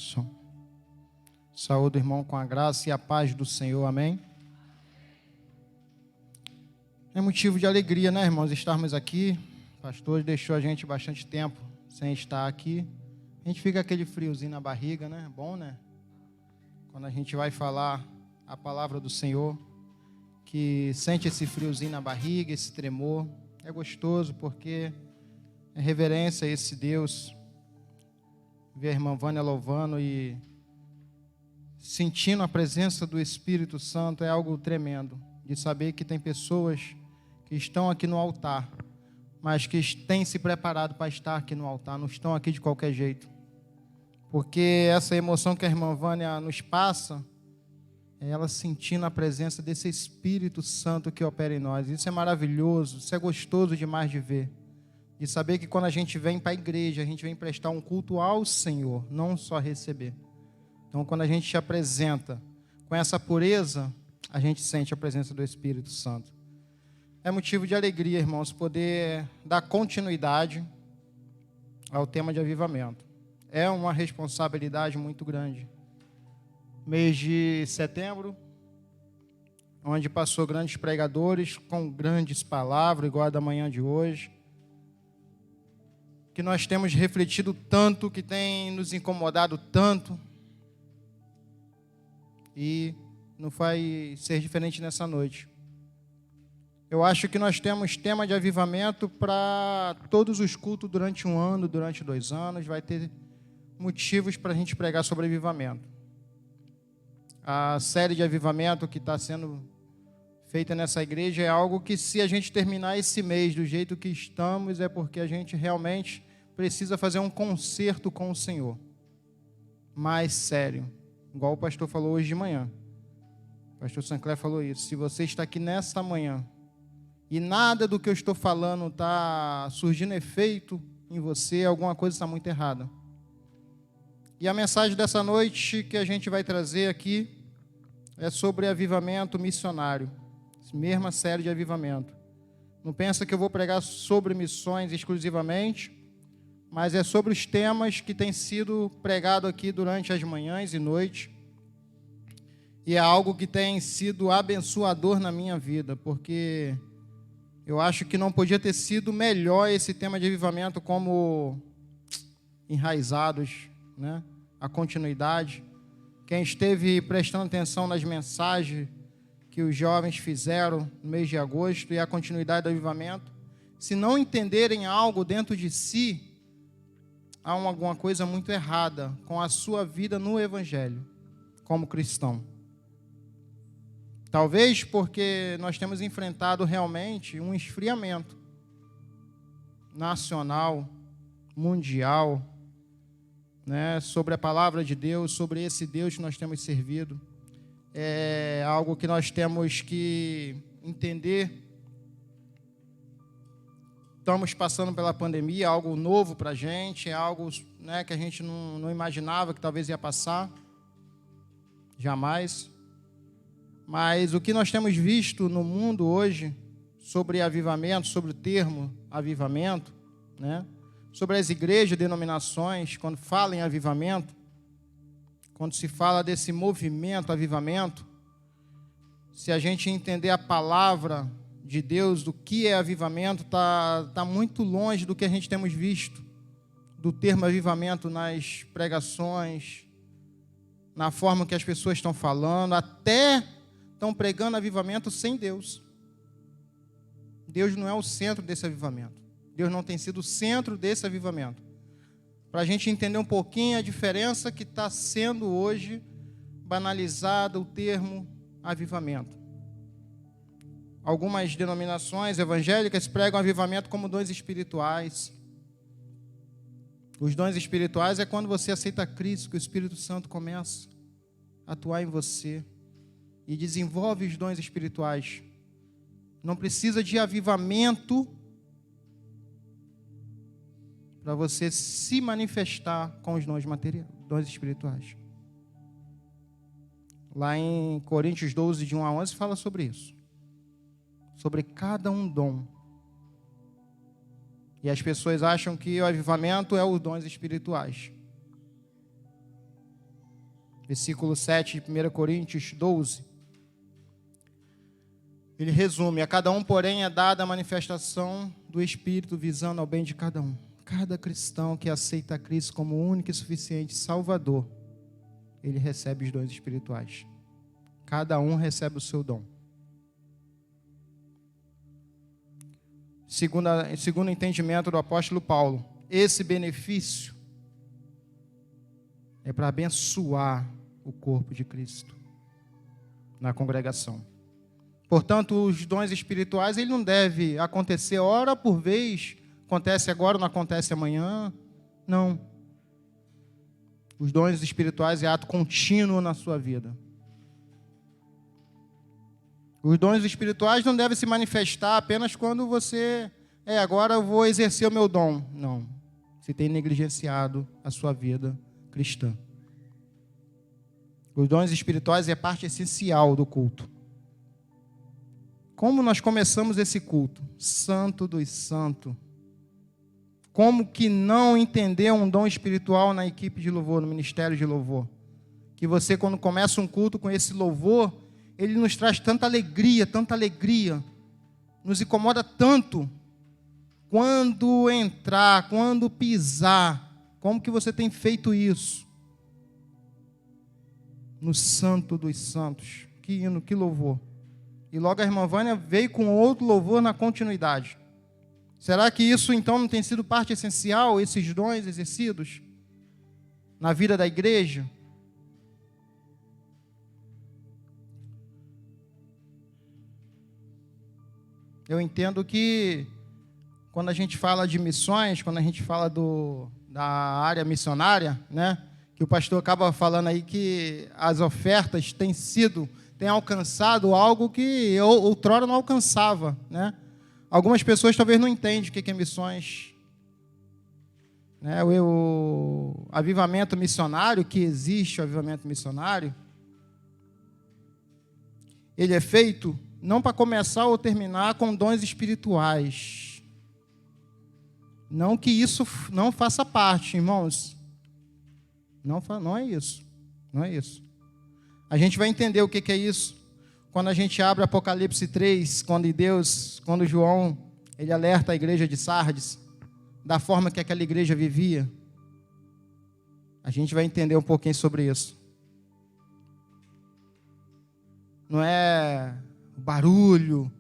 Som. Saúde, irmão, com a graça e a paz do Senhor, amém? É motivo de alegria, né, irmãos, estarmos aqui. O pastor deixou a gente bastante tempo sem estar aqui. A gente fica aquele friozinho na barriga, né? Bom, né? Quando a gente vai falar a palavra do Senhor, que sente esse friozinho na barriga, esse tremor. É gostoso porque é reverência a esse Deus. Ver a irmã Vânia louvando e sentindo a presença do Espírito Santo é algo tremendo. De saber que tem pessoas que estão aqui no altar, mas que têm se preparado para estar aqui no altar, não estão aqui de qualquer jeito. Porque essa emoção que a irmã Vânia nos passa, é ela sentindo a presença desse Espírito Santo que opera em nós. Isso é maravilhoso, isso é gostoso demais de ver. De saber que quando a gente vem para a igreja, a gente vem prestar um culto ao Senhor, não só receber. Então, quando a gente se apresenta com essa pureza, a gente sente a presença do Espírito Santo. É motivo de alegria, irmãos, poder dar continuidade ao tema de avivamento. É uma responsabilidade muito grande. Mês de setembro, onde passou grandes pregadores com grandes palavras, igual a da manhã de hoje, que nós temos refletido tanto, que tem nos incomodado tanto, e não vai ser diferente nessa noite. Eu acho que nós temos tema de avivamento para todos os cultos durante um ano, durante 2 anos, vai ter motivos para a gente pregar sobre avivamento. A série de avivamento que está sendo feita nessa igreja é algo que, se a gente terminar esse mês do jeito que estamos, é porque a gente realmente precisa fazer um concerto com o Senhor. Mais sério, igual o pastor falou hoje de manhã. O pastor Sancler falou isso. Se você está aqui nesta manhã e nada do que eu estou falando está surgindo efeito em você, alguma coisa está muito errada. E a mensagem dessa noite que a gente vai trazer aqui é sobre avivamento missionário. Mesma série de avivamento. Não pensa que eu vou pregar sobre missões exclusivamente, mas é sobre os temas que têm sido pregado aqui durante as manhãs e noites. E é algo que tem sido abençoador na minha vida, porque eu acho que não podia ter sido melhor esse tema de avivamento como enraizados, né? A continuidade. Quem esteve prestando atenção nas mensagens que os jovens fizeram no mês de agosto e a continuidade do avivamento, se não entenderem algo dentro de si, há alguma coisa muito errada com a sua vida no Evangelho, como cristão. Talvez porque nós temos enfrentado realmente um esfriamento nacional, mundial, né, sobre a palavra de Deus, sobre esse Deus que nós temos servido. É algo que nós temos que entender. Estamos passando pela pandemia, algo novo para a gente, é algo, né, que a gente não imaginava que talvez ia passar, jamais. Mas o que nós temos visto no mundo hoje sobre avivamento, sobre o termo avivamento, né, sobre as igrejas, denominações, quando falam em avivamento, quando se fala desse movimento avivamento, se a gente entender a palavra de Deus, do que é avivamento, tá muito longe do que a gente temos visto, do termo avivamento nas pregações, na forma que as pessoas estão falando, até estão pregando avivamento sem Deus. Deus não é o centro desse avivamento. Deus não tem sido o centro desse avivamento. Para a gente entender um pouquinho a diferença que está sendo hoje banalizada o termo avivamento. Algumas denominações evangélicas pregam avivamento como dons espirituais. Os dons espirituais é quando você aceita Cristo, que o Espírito Santo começa a atuar em você e desenvolve os dons espirituais. Não precisa de avivamento para você se manifestar com os dons materiais, dons espirituais. Lá em Coríntios 12, de 1 a 11, fala sobre isso. Sobre cada um dom. E as pessoas acham que o avivamento é os dons espirituais. versículo 7 de 1 Coríntios 12. Ele resume: a cada um, porém, é dada a manifestação do Espírito, visando ao bem de cada um. Cada cristão que aceita a Cristo como único e suficiente Salvador, ele recebe os dons espirituais. Cada um recebe o seu dom. Segundo o entendimento do apóstolo Paulo, esse benefício é para abençoar o corpo de Cristo na congregação. Portanto, os dons espirituais, ele não deve acontecer hora por vez. Acontece agora, não acontece amanhã. Não. Os dons espirituais é ato contínuo na sua vida. Os dons espirituais não devem se manifestar apenas quando você... agora eu vou exercer o meu dom. Não. Você tem negligenciado a sua vida cristã. Os dons espirituais é parte essencial do culto. Como nós começamos esse culto? Santo dos santos. Como que não entender um dom espiritual na equipe de louvor, no ministério de louvor? Que você, quando começa um culto com esse louvor, ele nos traz tanta alegria, nos incomoda tanto. Quando entrar, quando pisar, como que você tem feito isso? No Santo dos Santos. Que hino, que louvor. E logo a irmã Vânia veio com outro louvor na continuidade. Será que isso então não tem sido parte essencial, esses dons exercidos na vida da igreja? Eu entendo que quando a gente fala de missões, quando a gente fala da área missionária, né, que o pastor acaba falando aí que as ofertas têm alcançado algo que outrora não alcançava, né? Algumas pessoas talvez não entendem o que é missões. Né? O avivamento missionário, que existe o avivamento missionário, ele é feito não para começar ou terminar com dons espirituais. Não que isso não faça parte, irmãos. Não é isso. Não é isso. A gente vai entender o que é isso quando a gente abre Apocalipse 3, quando João ele alerta a igreja de Sardes da forma que aquela igreja vivia. A gente vai entender um pouquinho sobre isso. Não é barulho,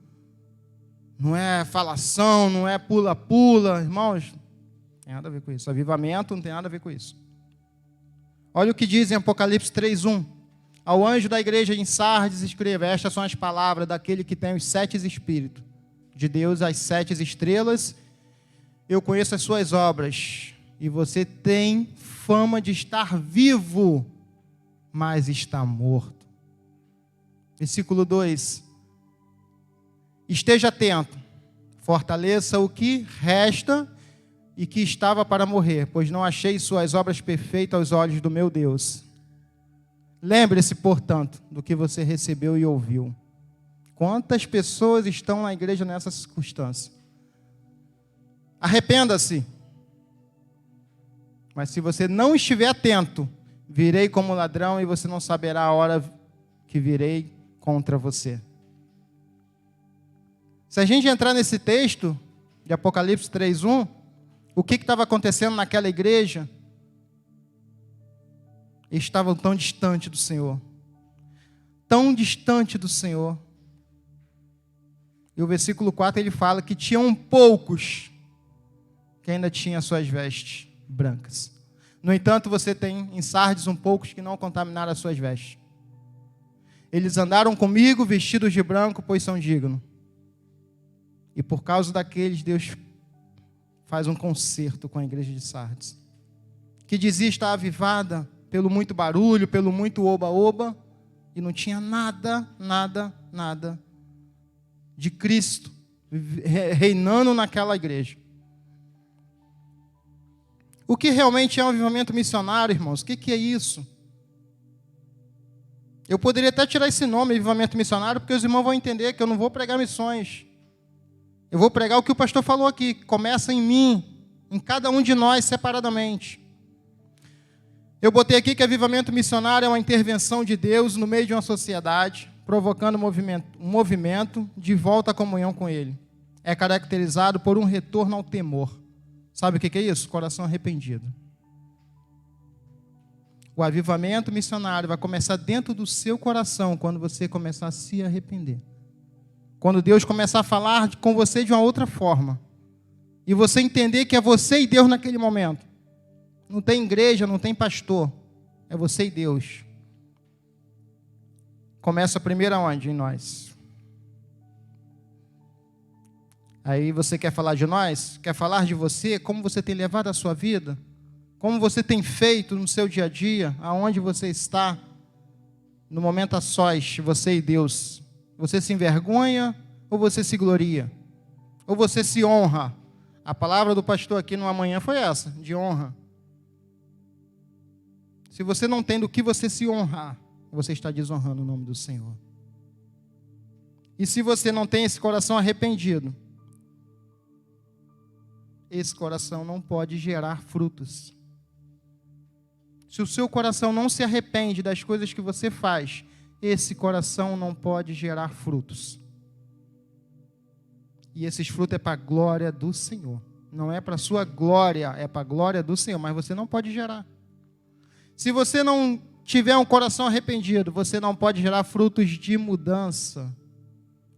não é falação, não é pula-pula, irmãos. Não tem nada a ver com isso. Avivamento não tem nada a ver com isso. Olha o que diz em Apocalipse 3:1. Ao anjo da igreja em Sardes escreva: estas são as palavras daquele que tem os 7 espíritos de Deus, as 7 estrelas. Eu conheço as suas obras, e você tem fama de estar vivo, mas está morto. Versículo 2. Esteja atento, fortaleça o que resta e que estava para morrer, pois não achei suas obras perfeitas aos olhos do meu Deus. Lembre-se, portanto, do que você recebeu e ouviu. Quantas pessoas estão na igreja nessa circunstância? Arrependa-se. Mas se você não estiver atento, virei como ladrão e você não saberá a hora que virei contra você. Se a gente entrar nesse texto de Apocalipse 3:1, o que estava acontecendo naquela igreja? Eles estavam tão distante do Senhor. Tão distante do Senhor. E o versículo 4 ele fala que tinham poucos que ainda tinham suas vestes brancas. No entanto, você tem em Sardes poucos que não contaminaram as suas vestes. Eles andaram comigo vestidos de branco, pois são dignos. E por causa daqueles, Deus faz um concerto com a igreja de Sardes, que dizia estar avivada pelo muito barulho, pelo muito oba-oba, e não tinha nada de Cristo reinando naquela igreja. O que realmente é um avivamento missionário, irmãos? O que é isso? Eu poderia até tirar esse nome, avivamento missionário, porque os irmãos vão entender que eu não vou pregar missões. Eu vou pregar o que o pastor falou aqui, que começa em mim, em cada um de nós separadamente. Eu botei aqui que avivamento missionário é uma intervenção de Deus no meio de uma sociedade, provocando um movimento de volta à comunhão com Ele. É caracterizado por um retorno ao temor. Sabe o que é isso? Coração arrependido. O avivamento missionário vai começar dentro do seu coração quando você começar a se arrepender. Quando Deus começar a falar com você de uma outra forma. E você entender que é você e Deus naquele momento. Não tem igreja, não tem pastor. É você e Deus. Começa primeiro aonde? Em nós. Aí você quer falar de nós? Quer falar de você? Como você tem levado a sua vida? Como você tem feito no seu dia a dia? Aonde você está? No momento a sós, você e Deus. Você se envergonha ou você se gloria? Ou você se honra? A palavra do pastor aqui no amanhã foi essa, de honra. Se você não tem do que você se honrar, você está desonrando o nome do Senhor. E se você não tem esse coração arrependido, esse coração não pode gerar frutos. Se o seu coração não se arrepende das coisas que você faz, esse coração não pode gerar frutos. E esses frutos é para a glória do Senhor. Não é para a sua glória, é para a glória do Senhor, mas você não pode gerar. Se você não tiver um coração arrependido, você não pode gerar frutos de mudança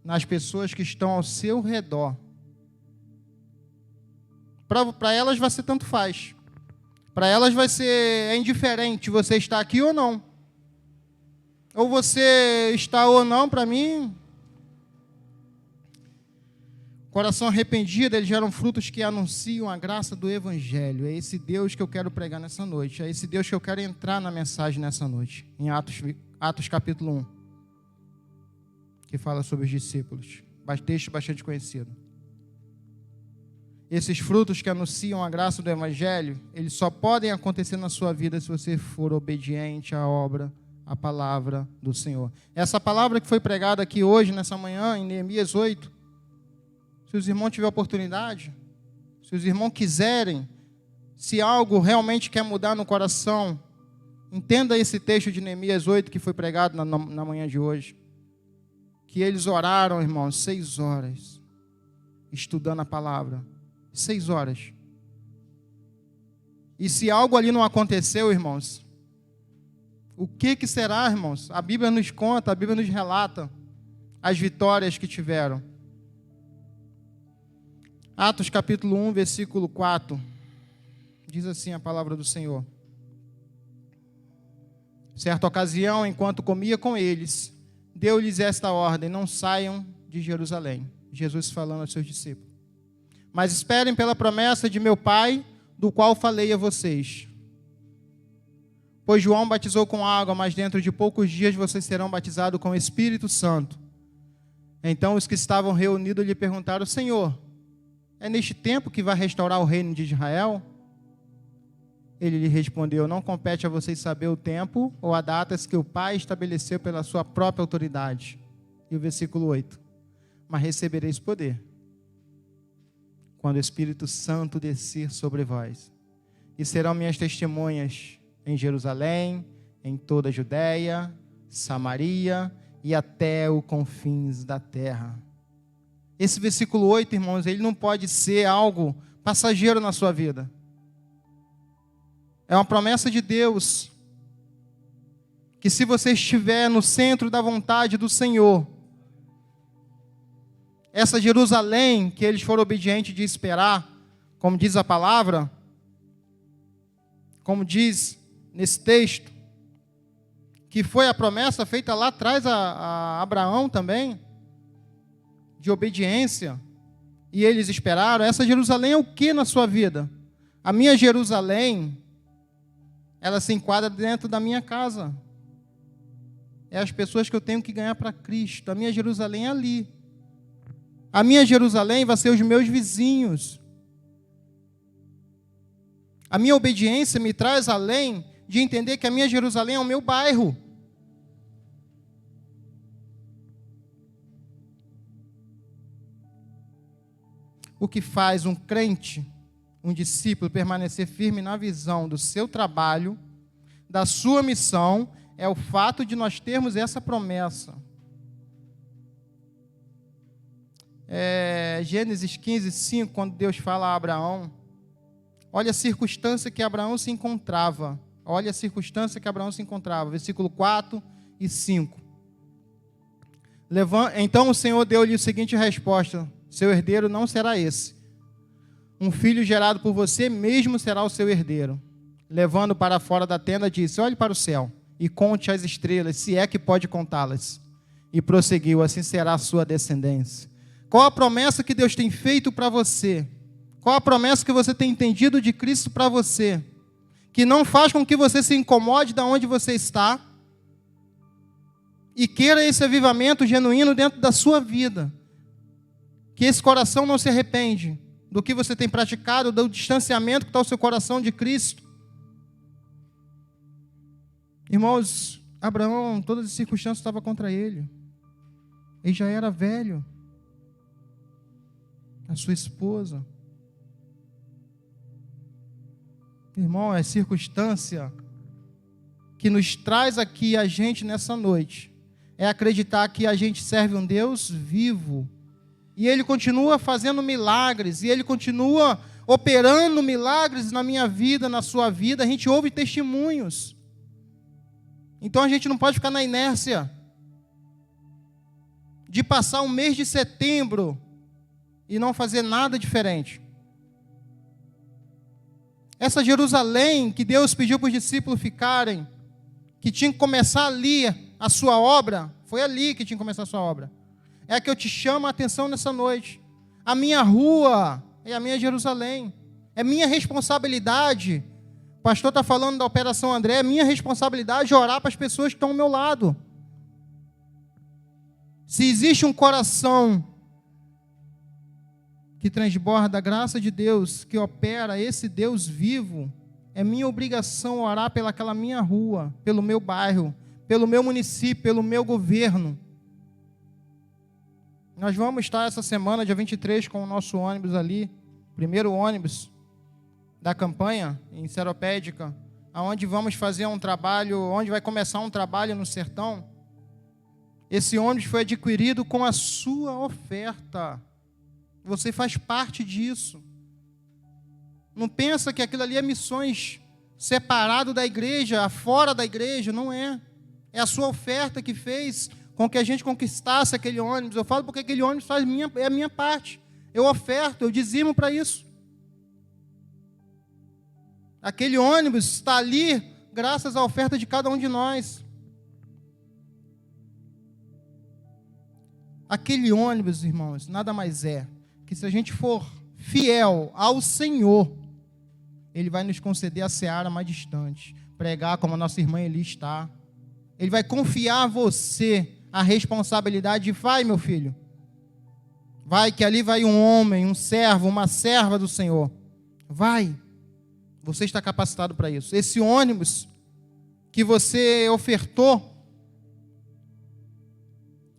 nas pessoas que estão ao seu redor. Para elas vai ser tanto faz. Para elas vai ser indiferente você estar aqui ou não. Ou você está ou não, para mim. Coração arrependido, eles geram frutos que anunciam a graça do Evangelho. É esse Deus que eu quero pregar nessa noite. É esse Deus que eu quero entrar na mensagem nessa noite. Em Atos capítulo 1. Que fala sobre os discípulos. Texto bastante conhecido. Esses frutos que anunciam a graça do Evangelho, eles só podem acontecer na sua vida se você for obediente à obra, à palavra do Senhor. Essa palavra que foi pregada aqui hoje, nessa manhã, em Neemias 8, se os irmãos tiverem oportunidade, se os irmãos quiserem, se algo realmente quer mudar no coração, entenda esse texto de Neemias 8 que foi pregado na manhã de hoje. Que eles oraram, irmãos, 6 horas, estudando a palavra. 6 horas. E se algo ali não aconteceu, irmãos, o que será, irmãos? A Bíblia nos conta, a Bíblia nos relata as vitórias que tiveram. Atos capítulo 1, versículo 4. Diz assim a palavra do Senhor. Certa ocasião, enquanto comia com eles, deu-lhes esta ordem: não saiam de Jerusalém. Jesus falando aos seus discípulos. Mas esperem pela promessa de meu Pai, do qual falei a vocês. Pois João batizou com água, mas dentro de poucos dias vocês serão batizados com o Espírito Santo. Então os que estavam reunidos lhe perguntaram: Senhor, é neste tempo que vai restaurar o reino de Israel? Ele lhe respondeu: não compete a vocês saber o tempo ou a datas que o Pai estabeleceu pela sua própria autoridade. E o versículo 8. Mas recebereis poder quando o Espírito Santo descer sobre vós. E serão minhas testemunhas em Jerusalém, em toda a Judeia, Samaria e até os confins da terra. Esse versículo 8, irmãos, ele não pode ser algo passageiro na sua vida. É uma promessa de Deus, que se você estiver no centro da vontade do Senhor, essa Jerusalém que eles foram obedientes de esperar, como diz a palavra, como diz nesse texto, que foi a promessa feita lá atrás a Abraão também, de obediência, e eles esperaram. Essa Jerusalém é o que na sua vida? A minha Jerusalém, ela se enquadra dentro da minha casa. É as pessoas que eu tenho que ganhar para Cristo. A minha Jerusalém é ali. A minha Jerusalém vai ser os meus vizinhos. A minha obediência me traz além de entender que a minha Jerusalém é o meu bairro. O que faz um crente, um discípulo, permanecer firme na visão do seu trabalho, da sua missão é o fato de nós termos essa promessa. Gênesis 15, 5, quando Deus fala a Abraão, olha a circunstância que Abraão se encontrava. Olha a circunstância que Abraão se encontrava. Versículo 4 e 5. Então o Senhor deu-lhe a seguinte resposta: seu herdeiro não será esse. Um filho gerado por você mesmo será o seu herdeiro. Levando para fora da tenda, disse: olhe para o céu e conte as estrelas, se é que pode contá-las. E prosseguiu: assim será a sua descendência. Qual a promessa que Deus tem feito para você? Qual a promessa que você tem entendido de Cristo para você? Que não faz com que você se incomode de onde você está e queira esse avivamento genuíno dentro da sua vida. Que esse coração não se arrepende do que você tem praticado, do distanciamento que está o seu coração de Cristo. Irmãos, Abraão, todas as circunstâncias estavam contra ele. Ele já era velho. A sua esposa. Irmão, é circunstância que nos traz aqui a gente nessa noite. É acreditar que a gente serve um Deus vivo. E Ele continua fazendo milagres. E Ele continua operando milagres na minha vida, na sua vida. A gente ouve testemunhos. Então a gente não pode ficar na inércia de passar um mês de setembro e não fazer nada diferente. Essa Jerusalém que Deus pediu para os discípulos ficarem, que tinha que começar ali a sua obra, foi ali que tinha que começar a sua obra. É a que eu te chamo a atenção nessa noite. A minha rua é a minha Jerusalém. É minha responsabilidade. O pastor está falando da Operação André, é minha responsabilidade orar para as pessoas que estão ao meu lado. Se existe um coração que transborda a graça de Deus, que opera esse Deus vivo, é minha obrigação orar pelaquela minha rua, pelo meu bairro, pelo meu município, pelo meu governo. Nós vamos estar essa semana, dia 23, com o nosso ônibus ali, primeiro ônibus da campanha em Seropédica, onde vamos fazer um trabalho, onde vai começar um trabalho no sertão. Esse ônibus foi adquirido com a sua oferta. Você faz parte disso. Não pensa que aquilo ali é missões separado da igreja, fora da igreja, não é. É a sua oferta que fez com que a gente conquistasse aquele ônibus. Eu falo porque aquele ônibus é a minha parte. Eu oferto, eu dizimo para isso. Aquele ônibus está ali graças à oferta de cada um de nós. Aquele ônibus, irmãos, nada mais é que se a gente for fiel ao Senhor, Ele vai nos conceder a seara mais distante, pregar como a nossa irmã Eli está. Ele vai confiar a você a responsabilidade de: vai, meu filho, vai, que ali vai um homem, um servo, uma serva do Senhor. Vai, você está capacitado para isso. Esse ônibus que você ofertou,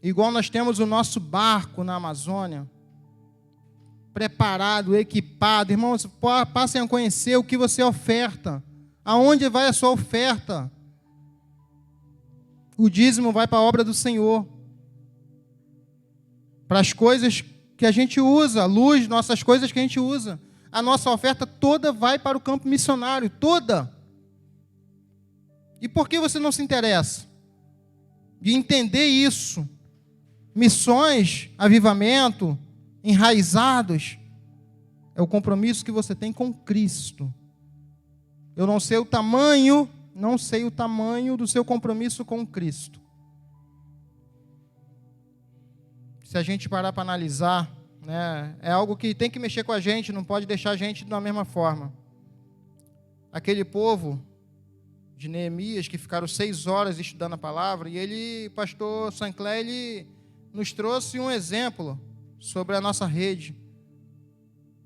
igual nós temos o nosso barco na Amazônia, preparado, equipado. Irmãos, passem a conhecer o que você oferta. Aonde vai a sua oferta? O dízimo vai para a obra do Senhor. Para as coisas que a gente usa, a luz, nossas coisas que a gente usa. A nossa oferta toda vai para o campo missionário, toda. E por que você não se interessa de entender isso? Missões, avivamento, enraizados, é o compromisso que você tem com Cristo. Eu não sei o tamanho do seu compromisso com Cristo. Se a gente parar para analisar, né, é algo que tem que mexer com a gente, não pode deixar a gente da mesma forma. Aquele povo de Neemias, que ficaram 6 horas estudando a palavra, e ele, pastor Sancler, ele nos trouxe um exemplo sobre a nossa rede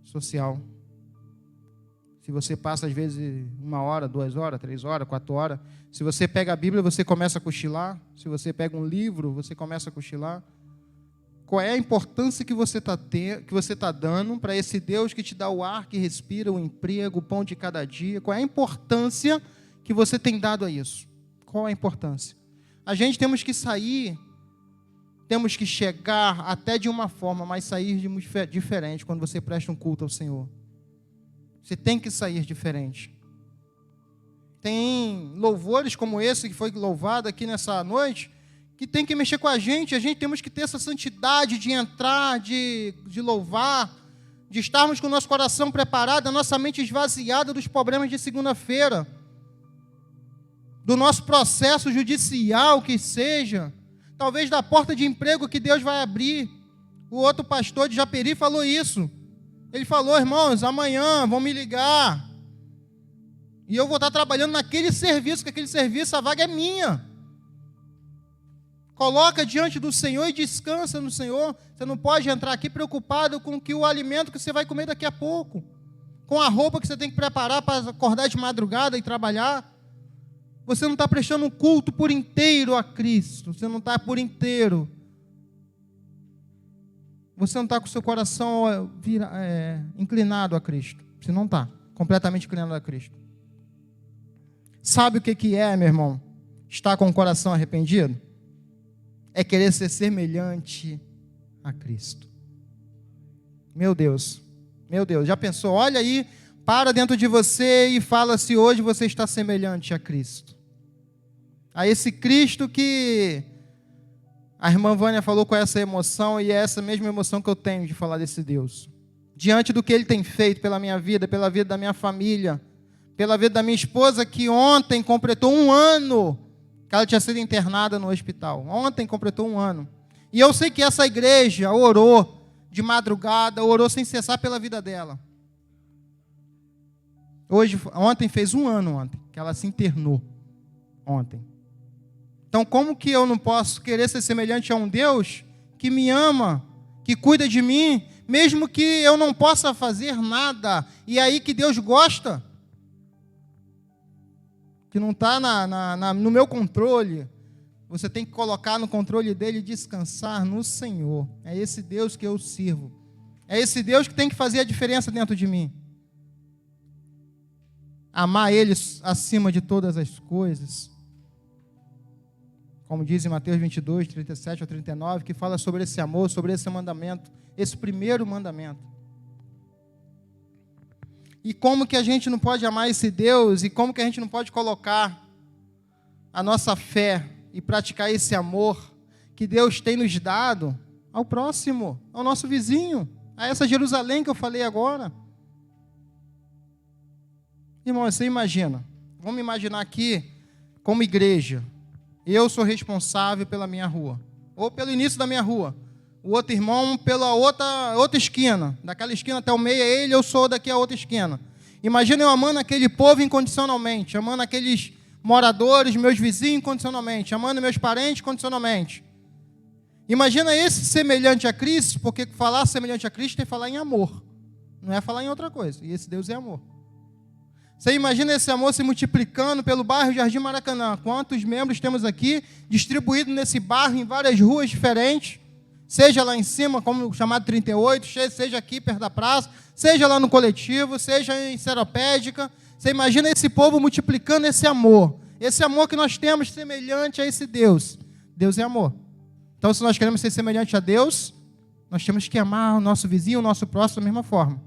social. Se você passa às vezes 1 hora, 2 horas, 3 horas, 4 horas, se você pega a Bíblia, você começa a cochilar. Se você pega um livro, você começa a cochilar. Qual é a importância que você está dando para esse Deus que te dá o ar que respira, o emprego, o pão de cada dia? Qual é a importância que você tem dado a isso? Qual a importância? A gente temos que sair, temos que chegar até de uma forma, mas sair diferente quando você presta um culto ao Senhor. Você tem que sair diferente. Tem louvores como esse que foi louvado aqui nessa noite, que tem que mexer com a gente temos que ter essa santidade de entrar, de louvar, de estarmos com o nosso coração preparado, a nossa mente esvaziada dos problemas de segunda-feira, do nosso processo judicial que seja, talvez da porta de emprego que Deus vai abrir. O outro pastor de Japeri falou isso. Ele falou: irmãos, amanhã vão me ligar, e eu vou estar trabalhando naquele serviço, que aquele serviço, a vaga é minha. Coloca diante do Senhor e descansa no Senhor. Você não pode entrar aqui preocupado com o alimento que você vai comer daqui a pouco, com a roupa que você tem que preparar para acordar de madrugada e trabalhar. Você não está prestando um culto por inteiro a Cristo. Você não está por inteiro. Você não está com o seu coração inclinado a Cristo. Você não está completamente inclinado a Cristo. Sabe o que é, meu irmão? Estar com o coração arrependido? É querer ser semelhante a Cristo. Meu Deus, já pensou? Olha aí, para dentro de você e fala se hoje você está semelhante a Cristo. A esse Cristo que a irmã Vânia falou com essa emoção, e é essa mesma emoção que eu tenho de falar desse Deus. Diante do que Ele tem feito pela minha vida, pela vida da minha família, pela vida da minha esposa, que ontem completou 1 ano, que ela tinha sido internada no hospital. Ontem completou 1 ano. E eu sei que essa igreja orou de madrugada, orou sem cessar pela vida dela. Ontem fez 1 ano, que ela se internou. Ontem. Então, como que eu não posso querer ser semelhante a um Deus que me ama, que cuida de mim, mesmo que eu não possa fazer nada, e aí que Deus gosta? Que não está no meu controle. Você tem que colocar no controle dele e descansar no Senhor. É esse Deus que eu sirvo. É esse Deus que tem que fazer a diferença dentro de mim. Amar Ele acima de todas as coisas. Como diz em Mateus 22, 37 ao 39, que fala sobre esse amor, sobre esse mandamento, esse primeiro mandamento. E como que a gente não pode amar esse Deus, e como que a gente não pode colocar a nossa fé e praticar esse amor que Deus tem nos dado ao próximo, ao nosso vizinho, a essa Jerusalém que eu falei agora. Irmão, você imagina, vamos imaginar aqui como igreja, eu sou responsável pela minha rua, ou pelo início da minha rua, o outro irmão pela outra esquina, daquela esquina até o meio é ele, eu sou daqui a outra esquina. Imagina eu amando aquele povo incondicionalmente, amando aqueles moradores, meus vizinhos incondicionalmente, amando meus parentes incondicionalmente. Imagina esse semelhante a Cristo, porque falar semelhante a Cristo é falar em amor, não é falar em outra coisa, e esse Deus é amor. Você imagina esse amor se multiplicando pelo bairro Jardim Maracanã. Quantos membros temos aqui, distribuídos nesse bairro, em várias ruas diferentes, seja lá em cima, como o chamado 38, seja aqui perto da praça, seja lá no coletivo, seja em Seropédica. Você imagina esse povo multiplicando esse amor que nós temos semelhante a esse Deus. Deus é amor. Então, se nós queremos ser semelhante a Deus, nós temos que amar o nosso vizinho, o nosso próximo da mesma forma.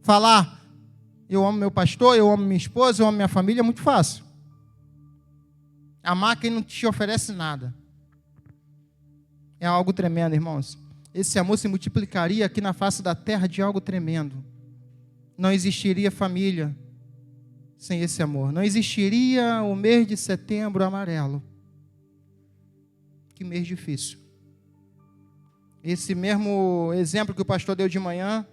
Falar, eu amo meu pastor, eu amo minha esposa, eu amo minha família, é muito fácil. Amar quem não te oferece nada. É algo tremendo, irmãos. Esse amor se multiplicaria aqui na face da terra de algo tremendo. Não existiria família sem esse amor. Não existiria o mês de setembro amarelo. Que mês difícil. Esse mesmo exemplo que o pastor deu de manhã,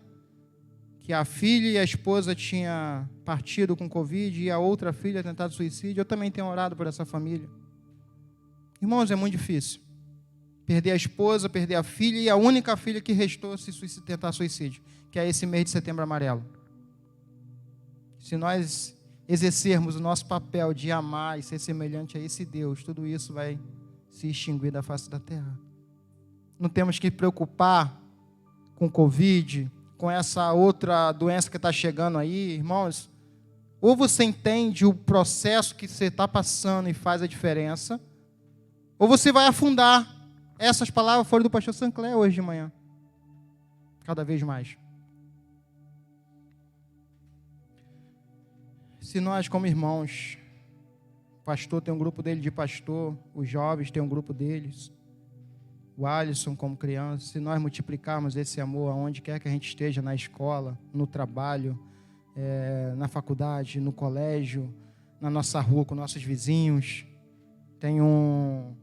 que a filha e a esposa tinham partido com Covid e a outra filha tentado suicídio, eu também tenho orado por essa família. Irmãos, é muito difícil. Perder a esposa, perder a filha e a única filha que restou se tentar suicídio, que é esse mês de setembro amarelo. Se nós exercermos o nosso papel de amar e ser semelhante a esse Deus, tudo isso vai se extinguir da face da terra. Não temos que preocupar com Covid, com essa outra doença que está chegando aí, irmãos. Ou você entende o processo que você está passando e faz a diferença, ou você vai afundar. Essas palavras foram do pastor Sancler hoje de manhã. Cada vez mais. Se nós, como irmãos, o pastor tem um grupo dele de pastor, os jovens têm um grupo deles, o Alisson como criança, se nós multiplicarmos esse amor aonde quer que a gente esteja, na escola, no trabalho, na faculdade, no colégio, na nossa rua com nossos vizinhos, tem um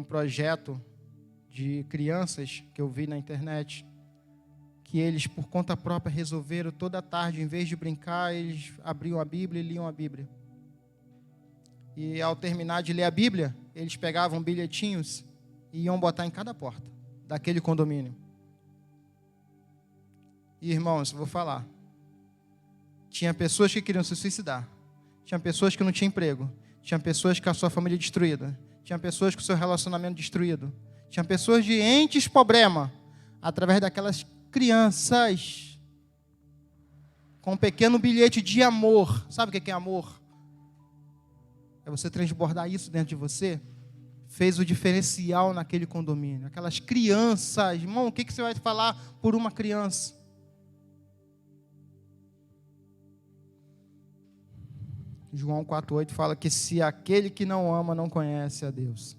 projeto de crianças que eu vi na internet, que eles, por conta própria, resolveram toda tarde, em vez de brincar, eles abriam a Bíblia e liam a Bíblia. E ao terminar de ler a Bíblia, eles pegavam bilhetinhos e iam botar em cada porta daquele condomínio. E, irmãos, vou falar. Tinha pessoas que queriam se suicidar. Tinha pessoas que não tinham emprego. Tinha pessoas com a sua família destruída. Tinha pessoas com o seu relacionamento destruído. Tinha pessoas de entes problema. Através daquelas crianças com um pequeno bilhete de amor. Sabe o que é amor? É você transbordar isso dentro de você. Fez o diferencial naquele condomínio. Aquelas crianças. Irmão, o que você vai falar por uma criança? João 4,8 fala que se aquele que não ama não conhece a Deus,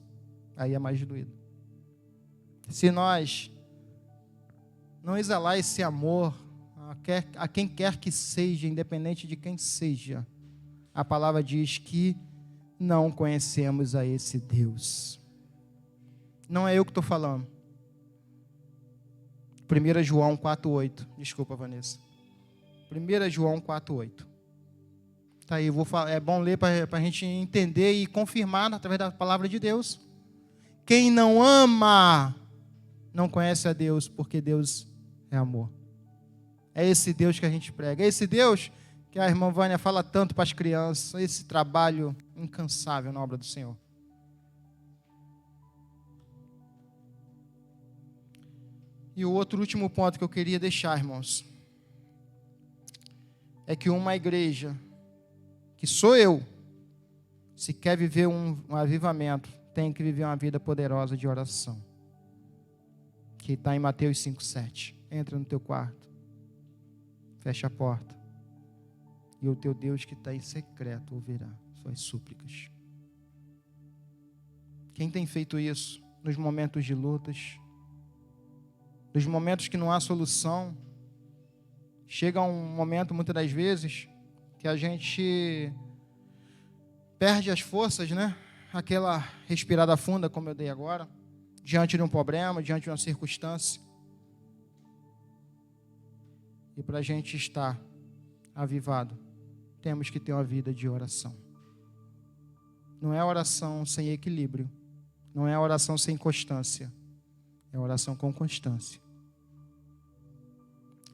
aí é mais doído. Se nós não exalar esse amor a quem quer que seja, independente de quem seja, a palavra diz que não conhecemos a esse Deus. Não é eu que estou falando. 1 João 4,8. Desculpa, Vanessa. 1 João 4,8. Tá aí, vou falar, é bom ler para a gente entender e confirmar através da palavra de Deus. Quem não ama não conhece a Deus, porque Deus é amor. É esse Deus que a gente prega. É esse Deus que a irmã Vânia fala tanto para as crianças. Esse trabalho incansável na obra do Senhor. E o último ponto que eu queria deixar, irmãos, é que uma igreja, que sou eu, se quer viver um avivamento, tem que viver uma vida poderosa de oração. Que está em Mateus 5,7. Entra no teu quarto, fecha a porta, e o teu Deus que está em secreto ouvirá suas súplicas. Quem tem feito isso nos momentos de lutas, nos momentos que não há solução, chega um momento, muitas das vezes, que a gente perde as forças, né? Aquela respirada funda, como eu dei agora, diante de um problema, diante de uma circunstância. E para a gente estar avivado, temos que ter uma vida de oração. Não é oração sem equilíbrio, não é oração sem constância, é oração com constância.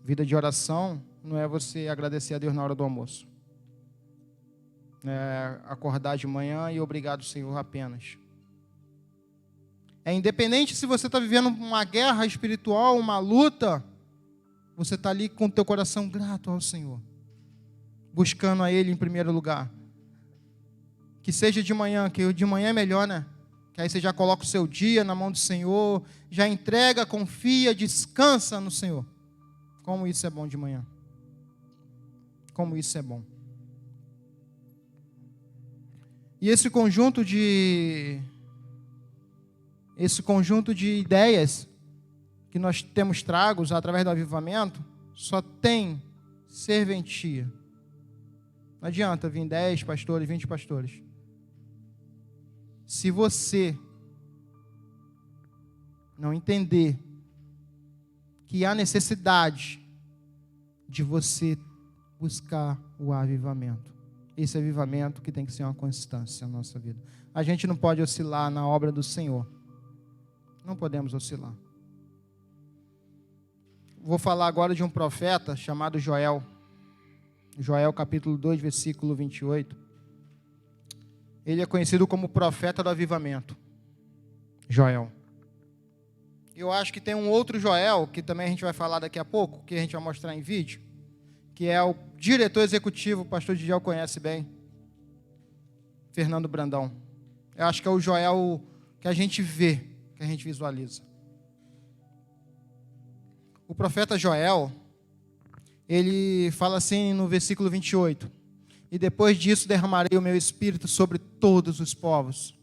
Vida de oração não é você agradecer a Deus na hora do almoço. Acordar de manhã e obrigado, Senhor, apenas. É independente se você está vivendo uma guerra espiritual, uma luta, você está ali com o teu coração grato ao Senhor, buscando a Ele em primeiro lugar. Que seja de manhã, que de manhã é melhor, né? Que aí você já coloca o seu dia na mão do Senhor, já entrega, confia, descansa no Senhor. Como isso é bom de manhã. Como isso é bom. E esse conjunto de ideias que nós temos tragos através do avivamento, só tem serventia. Não adianta vir 10 pastores, 20 pastores. Se você não entender que há necessidade de você buscar o avivamento. Esse avivamento que tem que ser uma constância na nossa vida. A gente não pode oscilar na obra do Senhor. Não podemos oscilar. Vou falar agora de um profeta chamado Joel. Joel capítulo 2, versículo 28. Ele é conhecido como profeta do avivamento. Joel. Eu acho que tem um outro Joel, que também a gente vai falar daqui a pouco, que a gente vai mostrar em vídeo, que é o diretor executivo, o pastor Didiel conhece bem, Fernando Brandão. Eu acho que é o Joel que a gente vê, que a gente visualiza. O profeta Joel, ele fala assim no versículo 28, e depois disso derramarei o meu espírito sobre todos os povos.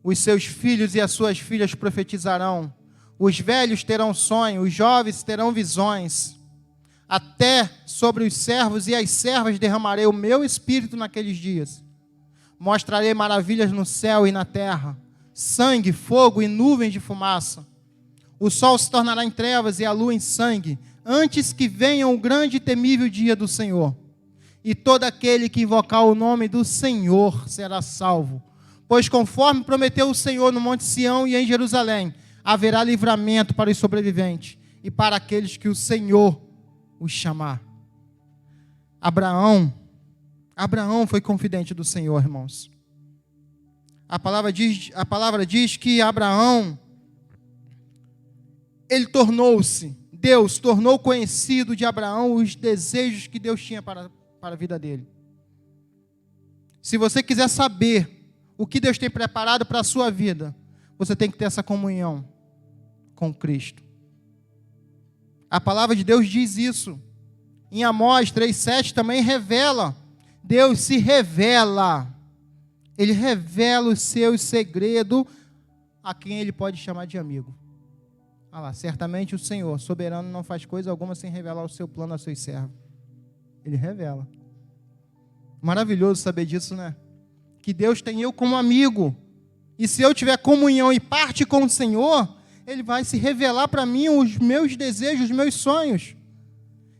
Os seus filhos e as suas filhas profetizarão, os velhos terão sonhos, os jovens terão visões. Até sobre os servos e as servas derramarei o meu espírito naqueles dias. Mostrarei maravilhas no céu e na terra, sangue, fogo e nuvens de fumaça. O sol se tornará em trevas e a lua em sangue, antes que venha o grande e temível dia do Senhor. E todo aquele que invocar o nome do Senhor será salvo. Pois conforme prometeu o Senhor no Monte Sião e em Jerusalém, haverá livramento para os sobreviventes e para aqueles que o Senhor os chamar. Abraão foi confidente do Senhor, irmãos. A palavra diz que Abraão, Deus tornou conhecido de Abraão os desejos que Deus tinha para a vida dele. Se você quiser saber o que Deus tem preparado para a sua vida, você tem que ter essa comunhão com Cristo. A palavra de Deus diz isso. Em Amós 3,7 também revela. Deus se revela. Ele revela os seus segredos a quem Ele pode chamar de amigo. Ah lá, certamente o Senhor, soberano, não faz coisa alguma sem revelar o seu plano a seus servos. Ele revela. Maravilhoso saber disso, né? Que Deus tem eu como amigo. E se eu tiver comunhão e parte com o Senhor, Ele vai se revelar para mim os meus desejos, os meus sonhos.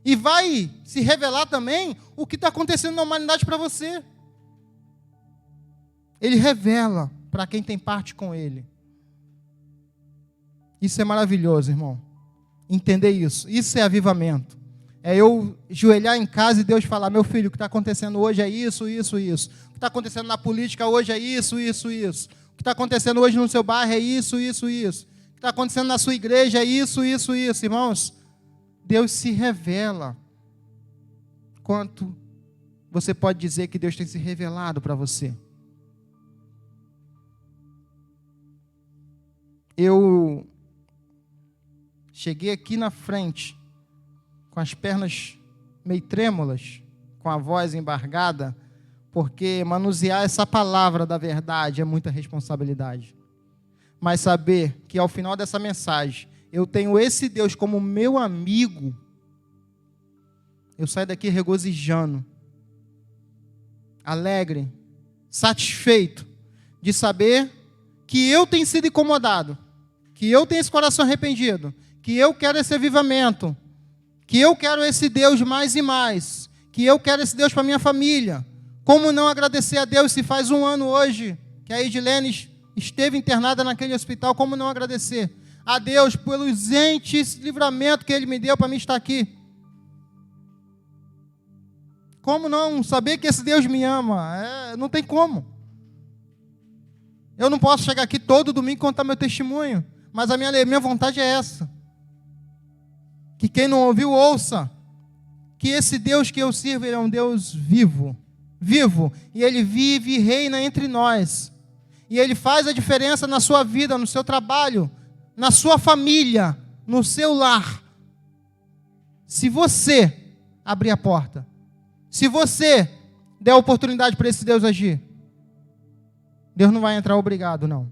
E vai se revelar também o que está acontecendo na humanidade para você. Ele revela para quem tem parte com Ele. Isso é maravilhoso, irmão. Entender isso. Isso é avivamento. É eu ajoelhar em casa e Deus falar: meu filho, o que está acontecendo hoje é isso, isso, isso. O que está acontecendo na política hoje é isso, isso, isso. O que está acontecendo hoje no seu bairro é isso, isso, isso. O que está acontecendo na sua igreja é isso, isso, isso. Irmãos, Deus se revela. Quanto você pode dizer que Deus tem se revelado para você? Eu cheguei aqui na frente, com as pernas meio trêmulas, com a voz embargada, porque manusear essa palavra da verdade é muita responsabilidade. Mas saber que ao final dessa mensagem, eu tenho esse Deus como meu amigo, eu saio daqui regozijando, alegre, satisfeito, de saber que eu tenho sido incomodado, que eu tenho esse coração arrependido, que eu quero esse avivamento, que eu quero esse Deus mais e mais, que eu quero esse Deus para minha família. Como não agradecer a Deus se faz 1 ano hoje que a Edilene esteve internada naquele hospital? Como não agradecer a Deus pelos entes livramento que Ele me deu para mim estar aqui? Como não saber que esse Deus me ama? Não tem como. Eu não posso chegar aqui todo domingo e contar meu testemunho, mas a minha vontade é essa. Que quem não ouviu, ouça. Que esse Deus que eu sirvo, Ele é um Deus vivo. Vivo. E Ele vive e reina entre nós. E Ele faz a diferença na sua vida, no seu trabalho, na sua família, no seu lar. Se você abrir a porta, se você der a oportunidade para esse Deus agir, Deus não vai entrar obrigado, não.